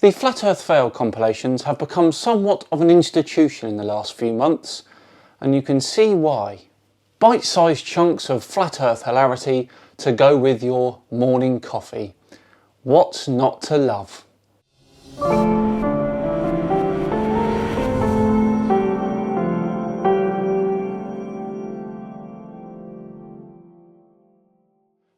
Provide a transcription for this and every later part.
The Flat Earth Fail compilations have become somewhat of an institution in the last few months, and you can see why. Bite-sized chunks of Flat Earth hilarity to go with your morning coffee. What's not to love?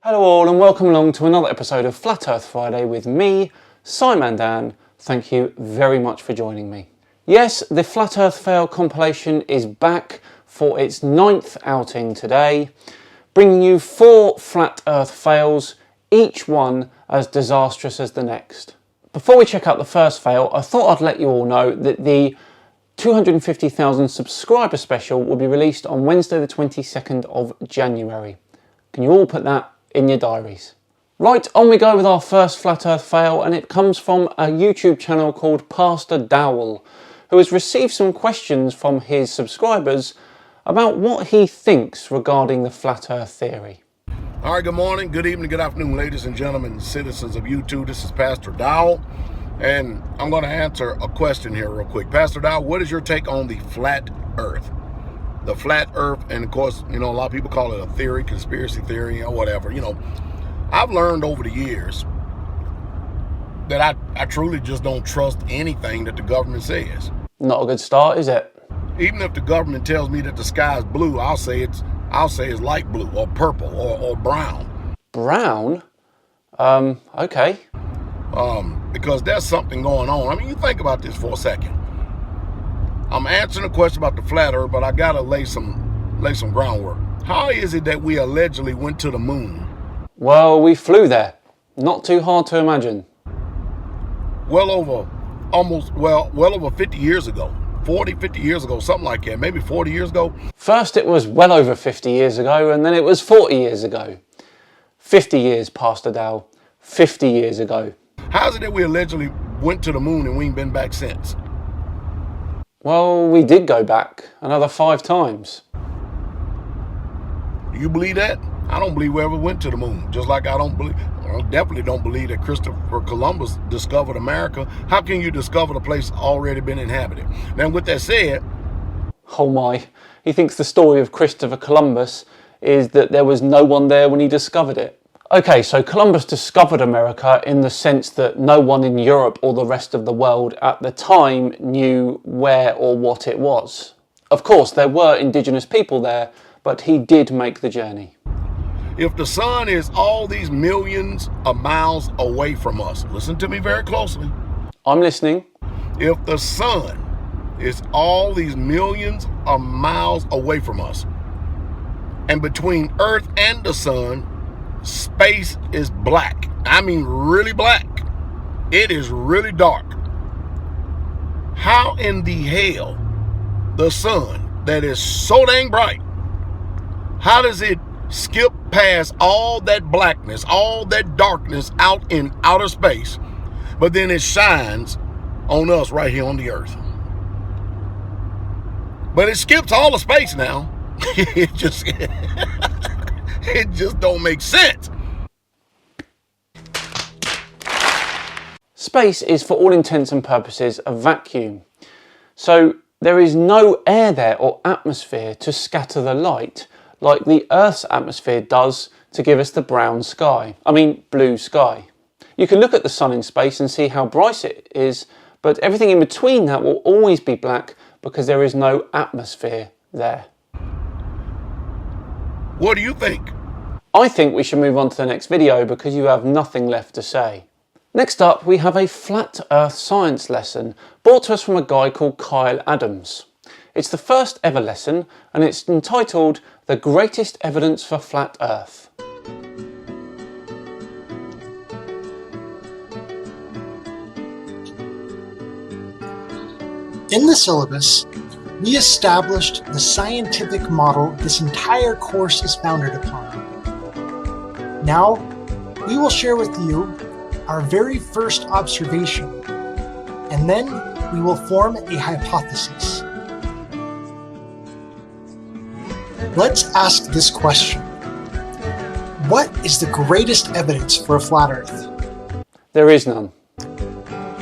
Hello all and welcome along to another episode of Flat Earth Friday with me, Simon Dan. Thank you very much for joining me. Yes, the Flat Earth Fail compilation is back for its 9th outing today, bringing you 4 Flat Earth fails, each one as disastrous as the next. Before we check out the first fail, I thought I'd let you all know that the 250,000 subscriber special will be released on Wednesday the 22nd of January. Can you all put that in your diaries? Right, on we go with our first Flat Earth fail, and it comes from a YouTube channel called Pastor Dowell, who has received some questions from his subscribers about what he thinks regarding the Flat Earth theory. All right, good morning, good evening, good afternoon, ladies and gentlemen, citizens of YouTube. This is Pastor Dowell, and I'm going to answer a question here real quick. Pastor Dowell, what is your take on the flat Earth? The flat Earth, and of course, a lot of people call it a theory, conspiracy theory, or whatever. I've learned over the years that I truly just don't trust anything that the government says. Not a good start, is it? Even if the government tells me that the sky is blue, I'll say it's light blue or purple or brown. Brown? Okay. Because there's something going on. I mean, you think about this for a second. I'm answering a question about the flat Earth, but I gotta lay some groundwork. How is it that we allegedly went to the moon? Well, we flew there. Not too hard to imagine. Well over 50 years ago. 40, 50 years ago, something like that. Maybe 40 years ago. First it was well over 50 years ago, and then it was 40 years ago. 50 years, Pastor Dowell. 50 years ago. How is it that we allegedly went to the moon and we ain't been back since? Well, we did go back another 5 times. Do you believe that? I don't believe we ever went to the moon. Just like I definitely don't believe that Christopher Columbus discovered America. How can you discover the place already been inhabited? Now, with that said... Oh my, he thinks the story of Christopher Columbus is that there was no one there when he discovered it. Okay, so Columbus discovered America in the sense that no one in Europe or the rest of the world at the time knew where or what it was. Of course, there were indigenous people there, but he did make the journey. If the sun is all these millions of miles away from us, listen to me very closely. I'm listening. If the sun is all these millions of miles away from us, and between Earth and the sun, space is black. I mean really black. It is really dark. How in the hell the sun that is so dang bright, how does it skip past all that blackness, all that darkness out in outer space, but then it shines on us right here on the earth? But it skips all the space now. It just don't make sense. Space is for all intents and purposes a vacuum. So there is no air there or atmosphere to scatter the light like the Earth's atmosphere does to give us the blue sky. You can look at the sun in space and see how bright it is, but everything in between that will always be black because there is no atmosphere there. What do you think? I think we should move on to the next video because you have nothing left to say. Next up, we have a Flat Earth science lesson brought to us from a guy called Kyle Adams. It's the first ever lesson and it's entitled The Greatest Evidence for Flat Earth. In the syllabus, we established the scientific model this entire course is founded upon. Now, we will share with you our very first observation, and then we will form a hypothesis. Let's ask this question. What is the greatest evidence for a flat Earth? There is none.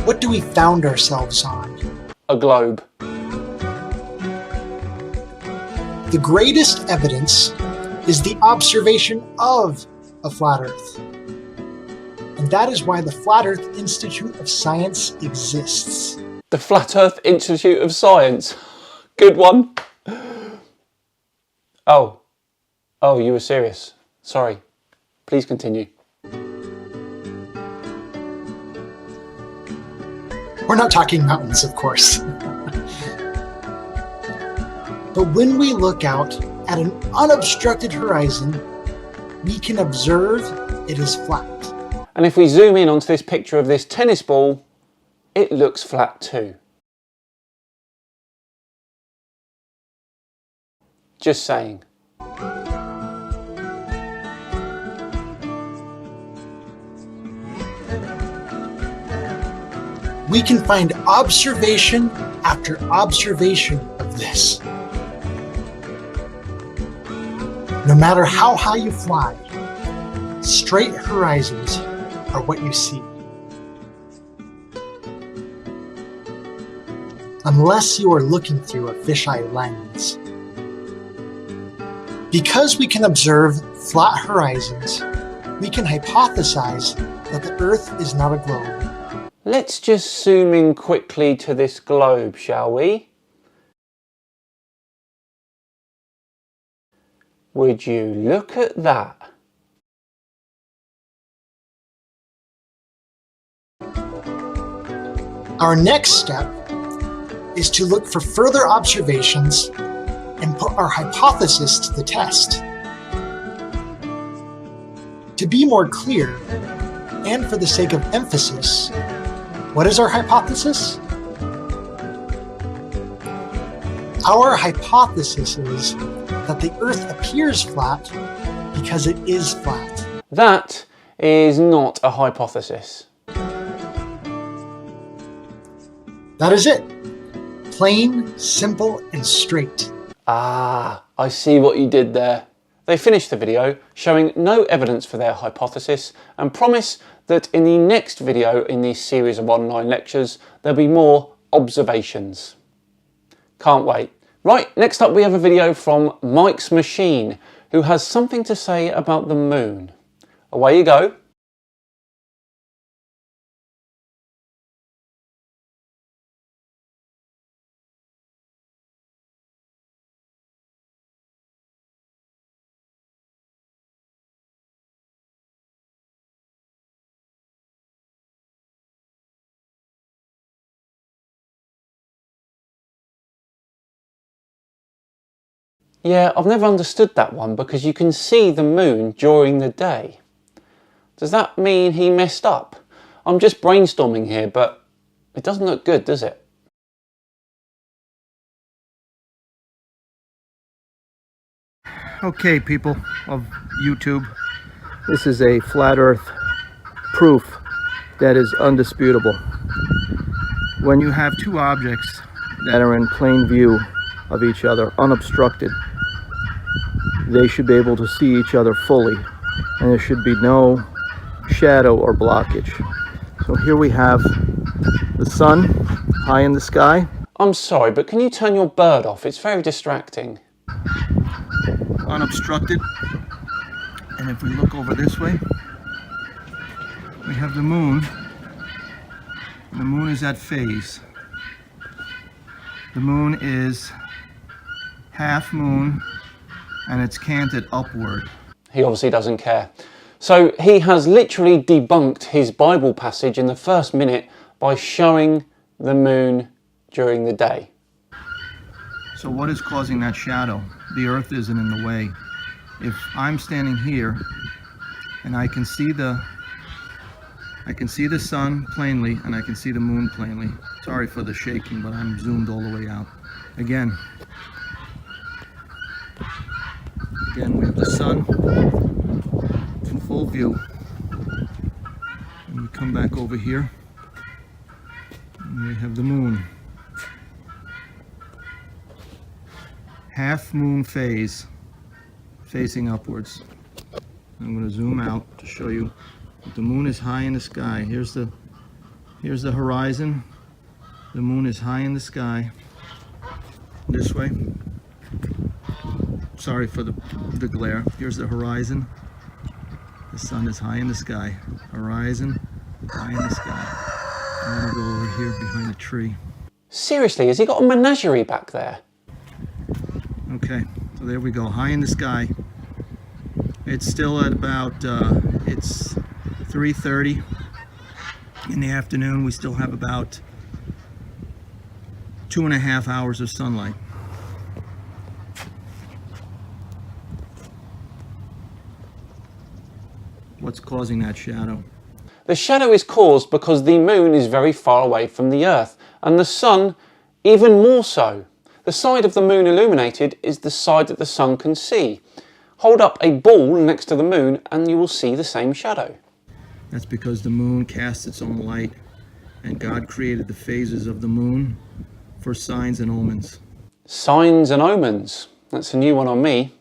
What do we found ourselves on? A globe. The greatest evidence is the observation of a flat Earth. And that is why the Flat Earth Institute of Science exists. The Flat Earth Institute of Science. Good one. Oh, you were serious. Sorry. Please continue. We're not talking mountains, of course. But when we look out at an unobstructed horizon, we can observe it is flat. And if we zoom in onto this picture of this tennis ball, it looks flat too. Just saying. We can find observation after observation of this. No matter how high you fly, straight horizons are what you see. Unless you are looking through a fisheye lens. Because we can observe flat horizons, we can hypothesize that the Earth is not a globe. Let's just zoom in quickly to this globe, shall we? Would you look at that? Our next step is to look for further observations and put our hypothesis to the test. To be more clear, and for the sake of emphasis, what is our hypothesis? Our hypothesis is that the Earth appears flat because it is flat. That is not a hypothesis. That is it. Plain, simple, and straight. Ah, I see what you did there. They finished the video showing no evidence for their hypothesis and promise that in the next video in this series of online lectures, there'll be more observations. Can't wait. Right, next up we have a video from Mike's Machine, who has something to say about the moon. Away you go. Yeah, I've never understood that one because you can see the moon during the day. Does that mean he messed up? I'm just brainstorming here, but it doesn't look good, does it? Okay, people of YouTube, this is a flat earth proof that is undisputable. When you have two objects that are in plain view of each other, unobstructed, they should be able to see each other fully, and there should be no shadow or blockage. So here we have the sun high in the sky. I'm sorry, but can you turn your bird off? It's very distracting. Unobstructed. And if we look over this way, we have the moon. And the moon is at phase. The moon is half moon and it's canted upward. He obviously doesn't care. So he has literally debunked his Bible passage in the first minute by showing the moon during the day. So what is causing that shadow? The earth isn't in the way. If I'm standing here and I can see the sun plainly and I can see the moon plainly. Sorry for the shaking, but I'm zoomed all the way out. Again, we have the sun in full view. And we come back over here and we have the moon. Half moon phase, facing upwards. I'm going to zoom out to show you that the moon is high in the sky. Here's the Here's the horizon. The moon is high in the sky. This way. Sorry for the glare. Here's the horizon. The sun is high in the sky. Horizon, high in the sky. I'm gonna go over here behind a tree. Seriously, has he got a menagerie back there? Okay, so there we go, high in the sky. It's still at about, it's 3:30 in the afternoon. We still have about 2.5 hours of sunlight. What's causing that shadow? The shadow is caused because the moon is very far away from the earth, and the sun even more so. The side of the moon illuminated is the side that the sun can see. Hold up a ball next to the moon and you will see the same shadow. That's because the moon casts its own light, and God created the phases of the moon for signs and omens. Signs and omens. That's a new one on me.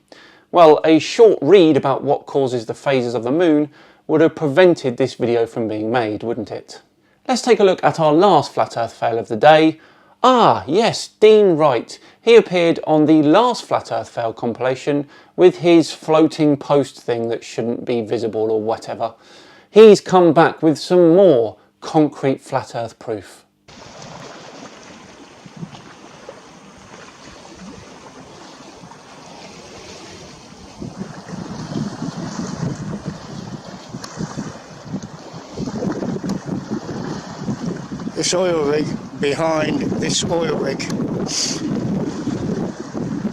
Well, a short read about what causes the phases of the moon would have prevented this video from being made, wouldn't it? Let's take a look at our last flat earth fail of the day. Ah, yes, Dean Wright. He appeared on the last flat earth fail compilation with his floating post thing that shouldn't be visible or whatever. He's come back with some more concrete flat earth proof. This oil rig behind this oil rig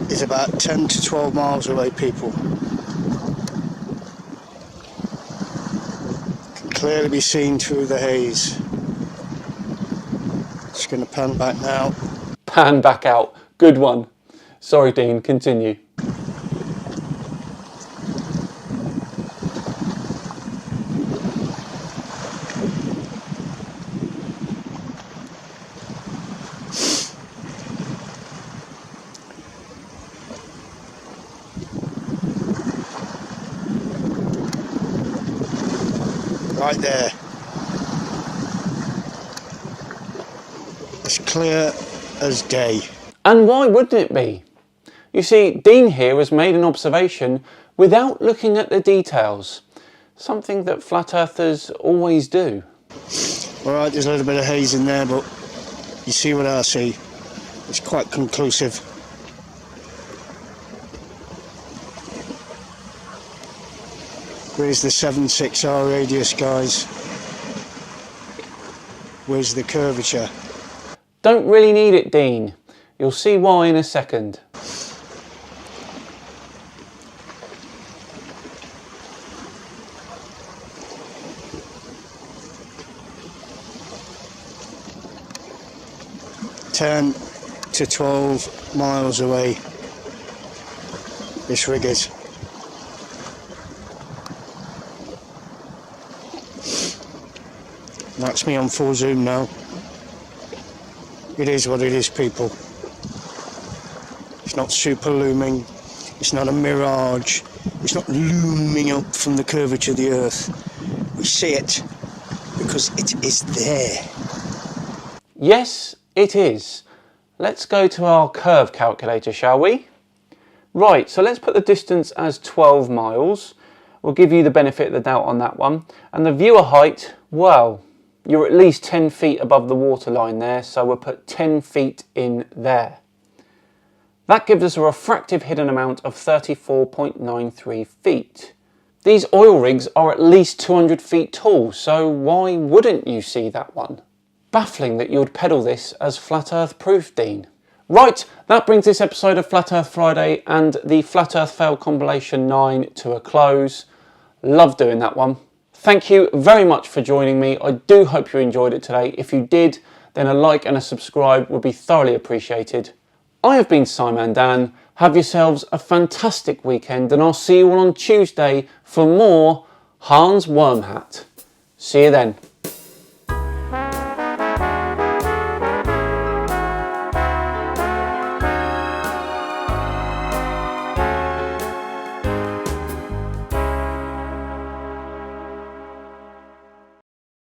is about 10 to 12 miles away, people. Can clearly be seen through the haze. Just going to pan back now. Pan back out. Good one. Sorry, Dean, continue. Right there. As clear as day. And why wouldn't it be? You see, Dean here has made an observation without looking at the details. Something that flat earthers always do. Alright, there's a little bit of haze in there, but you see what I see. It's quite conclusive. Where's the 7/6R radius, guys? Where's the curvature? Don't really need it, Dean. You'll see why in a second. "10 to 12 miles away, this rig is." That's me on full zoom now. It is what it is, people. It's not super looming. It's not a mirage. It's not looming up from the curvature of the earth. We see it because it is there. Yes, it is. Let's go to our curve calculator, shall we? Right, so let's put the distance as 12 miles. We'll give you the benefit of the doubt on that one. And the viewer height, well, you're at least 10 feet above the waterline there, so we'll put 10 feet in there. That gives us a refractive hidden amount of 34.93 feet. These oil rigs are at least 200 feet tall, so why wouldn't you see that one? Baffling that you would peddle this as Flat Earth proof, Dean. Right, that brings this episode of Flat Earth Friday and the Flat Earth Fail Compilation 9 to a close. Love doing that one. Thank you very much for joining me. I do hope you enjoyed it today. If you did, then a like and a subscribe would be thoroughly appreciated. I have been Simon Dan. Have yourselves a fantastic weekend, and I'll see you all on Tuesday for more Hans Wormhat. See you then.